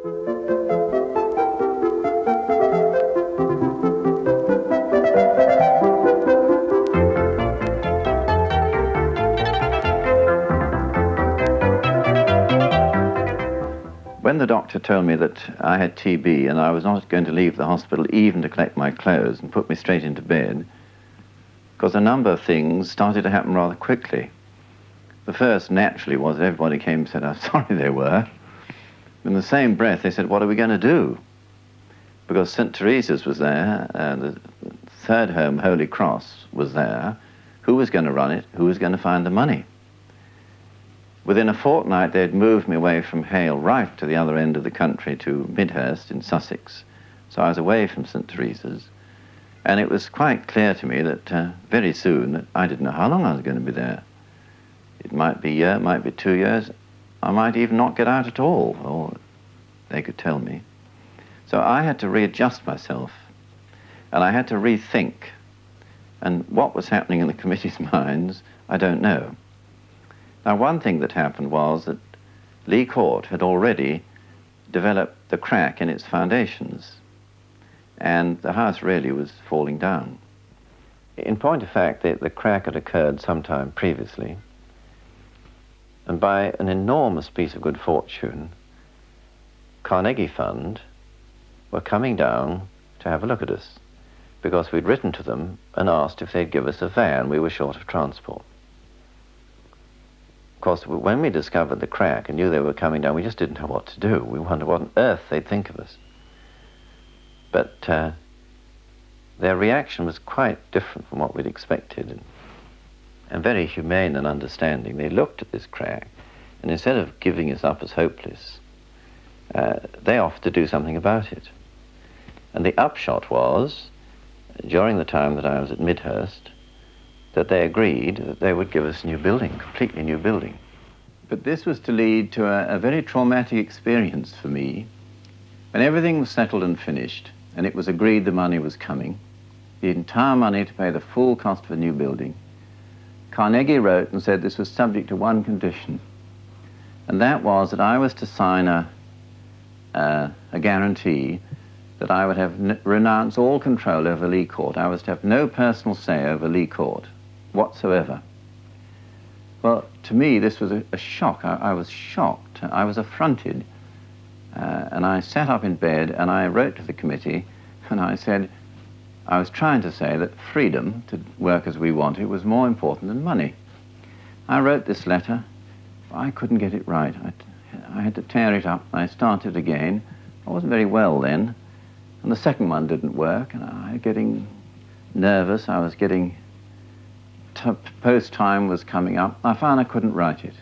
When the doctor told me that I had TB and I was not going to leave the hospital even to collect my clothes and put me straight into bed, because a number of things started to happen rather quickly. The first, naturally, was that everybody came and said how sorry they were. In the same breath, they said, what are we going to do? Because St. Teresa's was there, the third home, Holy Cross, was there. Who was going to run it? Who was going to find the money? Within a fortnight, they'd moved me away from Hale right to the other end of the country to Midhurst in Sussex. So I was away from St. Teresa's. And it was quite clear to me that very soon that I didn't know how long I was going to be there. It might be a year, it might be 2 years. I might even not get out at all, or they could tell me. So I had to readjust myself, and I had to rethink. And what was happening in the committee's minds, I don't know. Now, one thing that happened was that Lee Court had already developed the crack in its foundations, and the house really was falling down. In point of fact, the crack had occurred sometime previously, and by an enormous piece of good fortune, Carnegie Fund were coming down to have a look at us, because we'd written to them and asked if they'd give us a van. We were short of transport. Of course, when we discovered the crack and knew they were coming down, we just didn't know what to do. We wondered what on earth they'd think of us. But their reaction was quite different from what we'd expected, and very humane and understanding. They looked at this crack, and instead of giving us up as hopeless, they offered to do something about it. And the upshot was, during the time that I was at Midhurst, that they agreed that they would give us a new building, completely new building. But this was to lead to a very traumatic experience for me. When everything was settled and finished, and it was agreed the money was coming, the entire money to pay the full cost of a new building, Carnegie wrote and said this was subject to one condition, and that was that I was to sign a guarantee that I would have renounce all control over Lee Court. I was to have no personal say over Lee Court whatsoever. Well, to me, this was a shock. I was shocked. I was affronted. And I sat up in bed and I wrote to the committee and I said, I was trying to say that freedom to work as we wanted was more important than money. I wrote this letter. I couldn't get it right. I had to tear it up. I started again. I wasn't very well then. And the second one didn't work, and I was getting nervous. I was getting, post time was coming up. I found I couldn't write it.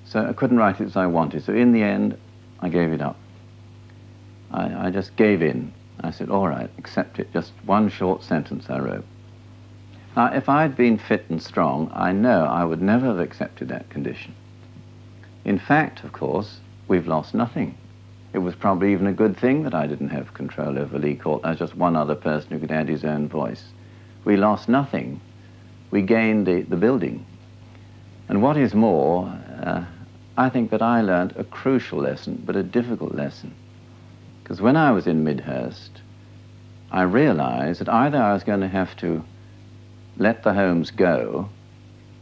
So I couldn't write it as I wanted. So in the end, I gave it up. I just gave in. I said, all right, accept it. Just one short sentence I wrote. Now, if I'd been fit and strong, I know I would never have accepted that condition. In fact, of course, we've lost nothing. It was probably even a good thing that I didn't have control over Lee Court. I was just one other person who could add his own voice. We lost nothing. We gained the building. And what is more, I think that I learned a crucial lesson, but a difficult lesson. Because when I was in Midhurst, I realized that either I was going to have to let the homes go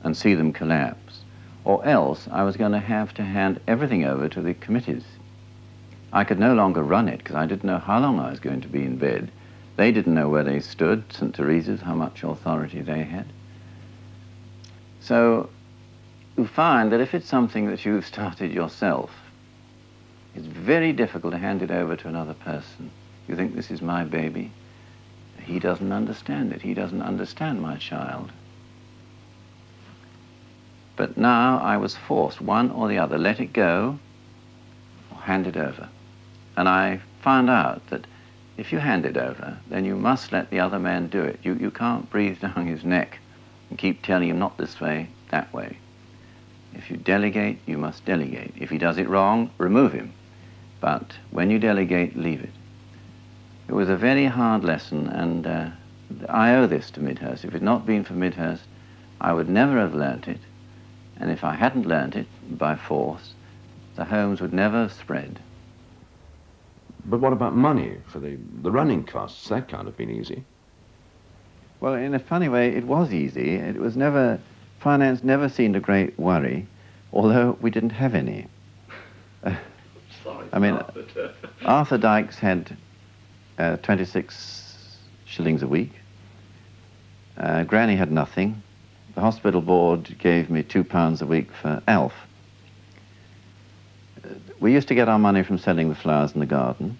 and see them collapse, or else I was going to have to hand everything over to the committees. I could no longer run it because I didn't know how long I was going to be in bed. They didn't know where they stood, St. Teresa's, how much authority they had. So you find that if it's something that you've started yourself, it's very difficult to hand it over to another person. You think, this is my baby. He doesn't understand it. He doesn't understand my child. But now I was forced, one or the other, let it go or hand it over. And I found out that if you hand it over, then you must let the other man do it. You can't breathe down his neck and keep telling him not this way, that way. If you delegate, you must delegate. If he does it wrong, remove him. But when you delegate, leave it. It was a very hard lesson, and I owe this to Midhurst. If it had not been for Midhurst, I would never have learnt it. And if I hadn't learnt it by force, the homes would never have spread. But what about money for the running costs? That can't have been easy. Well, in a funny way, it was easy. It was never, finance never seemed a great worry, although we didn't have any. I mean, Arthur Dykes had 26 shillings a week. Granny had nothing. The hospital board gave me £2 a week for Alf. We used to get our money from selling the flowers in the garden.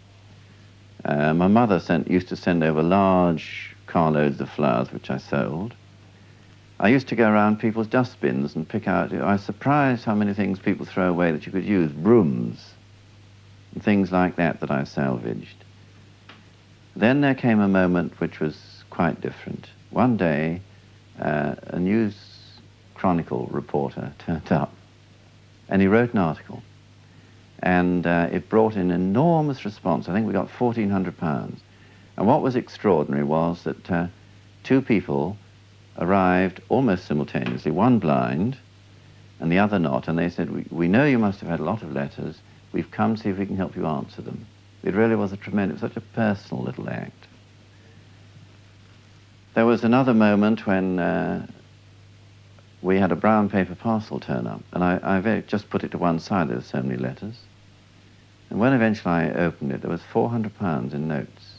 My mother used to send over large carloads of flowers, which I sold. I used to go around people's dustbins and pick out. I was surprised how many things people throw away that you could use, brooms and things like that I salvaged. Then there came a moment which was quite different. One day, a News Chronicle reporter turned up, and he wrote an article. And it brought in enormous response. I think we got £1,400. And what was extraordinary was that two people arrived almost simultaneously, one blind and the other not, and they said, we know you must have had a lot of letters. We've come to see if we can help you answer them. It really was a tremendous, such a personal little act. There was another moment when we had a brown paper parcel turn up, and I just put it to one side. There were so many letters. And when eventually I opened it, there was £400 in notes.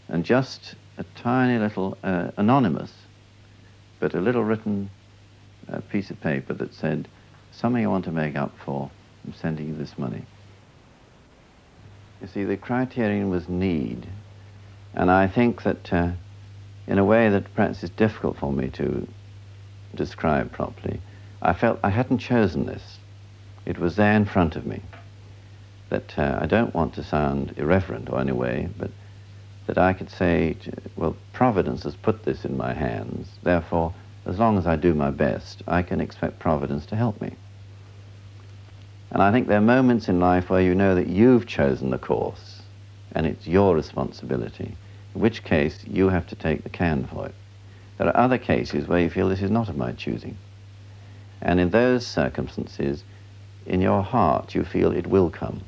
And just a tiny little, anonymous, but a little written piece of paper that said, something I want to make up for, I'm sending you this money. You see, the criterion was need. And I think that in a way that perhaps is difficult for me to describe properly, I felt I hadn't chosen this. It was there in front of me. That I don't want to sound irreverent or any way, but that I could say, well, Providence has put this in my hands, therefore, as long as I do my best, I can expect Providence to help me. And I think there are moments in life where you know that you've chosen the course, and it's your responsibility, in which case you have to take the can for it. There are other cases where you feel this is not of my choosing. And in those circumstances, in your heart, you feel it will come.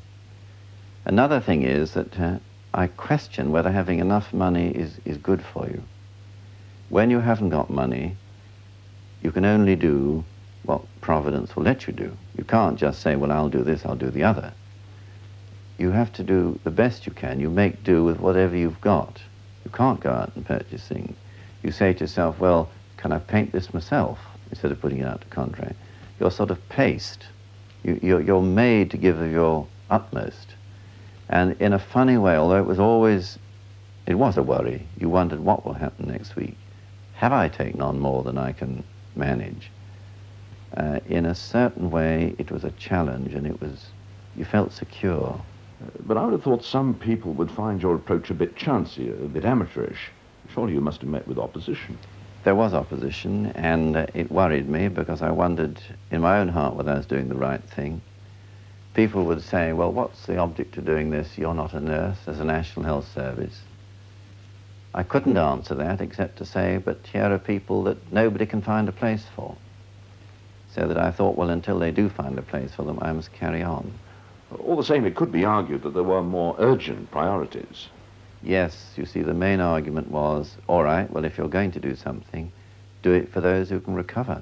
Another thing is that I question whether having enough money is good for you. When you haven't got money, you can only do what Providence will let you do. You can't just say, well, I'll do this, I'll do the other. You have to do the best you can. You make do with whatever you've got. You can't go out and purchase things. You say to yourself, well, can I paint this myself, instead of putting it out to contract? You're sort of paced. You're made to give of your utmost. And in a funny way, although it was a worry, you wondered what will happen next week. Have I taken on more than I can manage? In a certain way, it was a challenge, and you felt secure. But I would have thought some people would find your approach a bit chancy, a bit amateurish. Surely you must have met with opposition. There was opposition, and it worried me because I wondered in my own heart whether I was doing the right thing. People would say, well, what's the object of doing this? You're not a nurse, there's a National Health Service. I couldn't answer that except to say, but here are people that nobody can find a place for. So that I thought, well, until they do find a place for them, I must carry on. All the same, it could be argued that there were more urgent priorities. Yes, you see, the main argument was, all right, well, if you're going to do something, do it for those who can recover.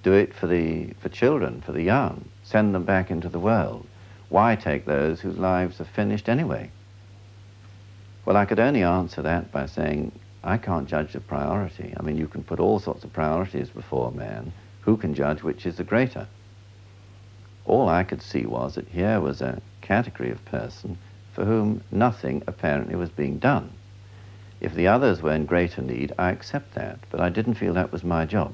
Do it for children, for the young. Send them back into the world. Why take those whose lives are finished anyway? Well, I could only answer that by saying, I can't judge the priority. I mean, you can put all sorts of priorities before a man. Who can judge which is the greater? All I could see was that here was a category of person for whom nothing apparently was being done. If the others were in greater need, I accept that, but I didn't feel that was my job.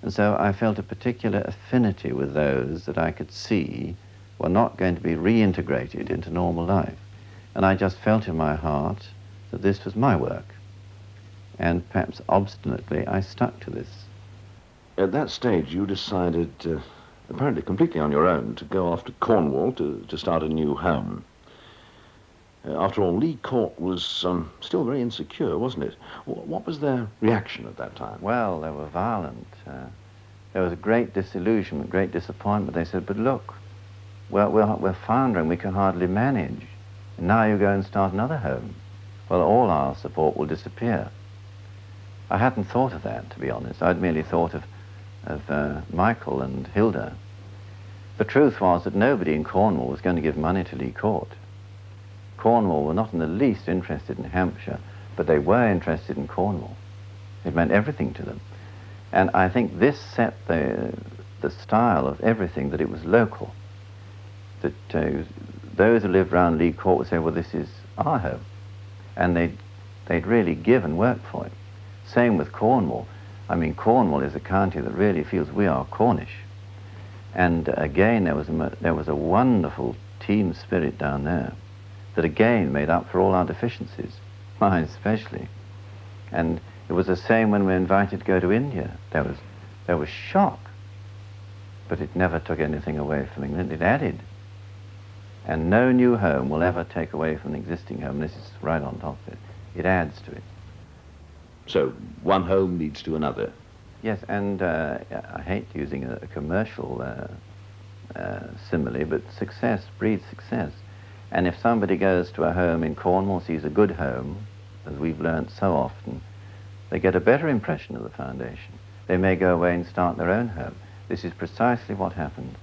And so I felt a particular affinity with those that I could see were not going to be reintegrated into normal life. And I just felt in my heart that this was my work. And perhaps obstinately, I stuck to this. At that stage, you decided, apparently completely on your own, to go off to Cornwall to start a new home. After all, Lee Court was still very insecure, wasn't it? What was their reaction at that time? Well, they were violent. There was a great disillusionment, great disappointment. They said, but look, we're foundering, we can hardly manage. And now you go and start another home. Well, all our support will disappear. I hadn't thought of that, to be honest. I'd merely thought of Michael and Hilda. The truth was that nobody in Cornwall was going to give money to Lee Court. Cornwall were not in the least interested in Hampshire, but they were interested in Cornwall. It meant everything to them. And I think this set the style of everything, that it was local. That those who lived around Lee Court would say, well, this is our home. And they'd really give and work for it. Same with Cornwall. I mean, Cornwall is a county that really feels we are Cornish. And again, there was a wonderful team spirit down there that again made up for all our deficiencies, mine especially. And it was the same when we were invited to go to India. There was shock, but it never took anything away from England. It added. And no new home will ever take away from an existing home. This is right on top of it. It adds to it. So one home leads to another. Yes, and I hate using a commercial simile, but success breeds success. And if somebody goes to a home in Cornwall, sees a good home, as we've learnt so often, they get a better impression of the foundation. They may go away and start their own home. This is precisely what happened.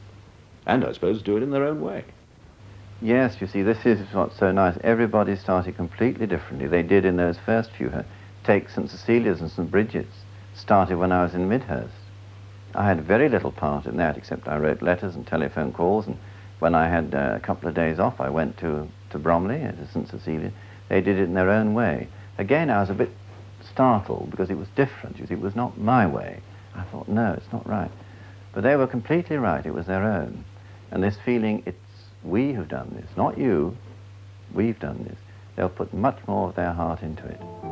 And I suppose do it in their own way. Yes, you see, this is what's so nice. Everybody started completely differently. They did in those first few homes. Take St. Cecilia's and St. Bridget's. Started when I was in Midhurst. I had very little part in that, except I wrote letters and telephone calls, and when I had a couple of days off, I went to Bromley, to St. Cecilia. They did it in their own way. Again, I was a bit startled because it was different. You see, it was not my way. I thought, no, it's not right. But they were completely right. It was their own. And this feeling, it's we who've done this, not you. We've done this. They'll put much more of their heart into it.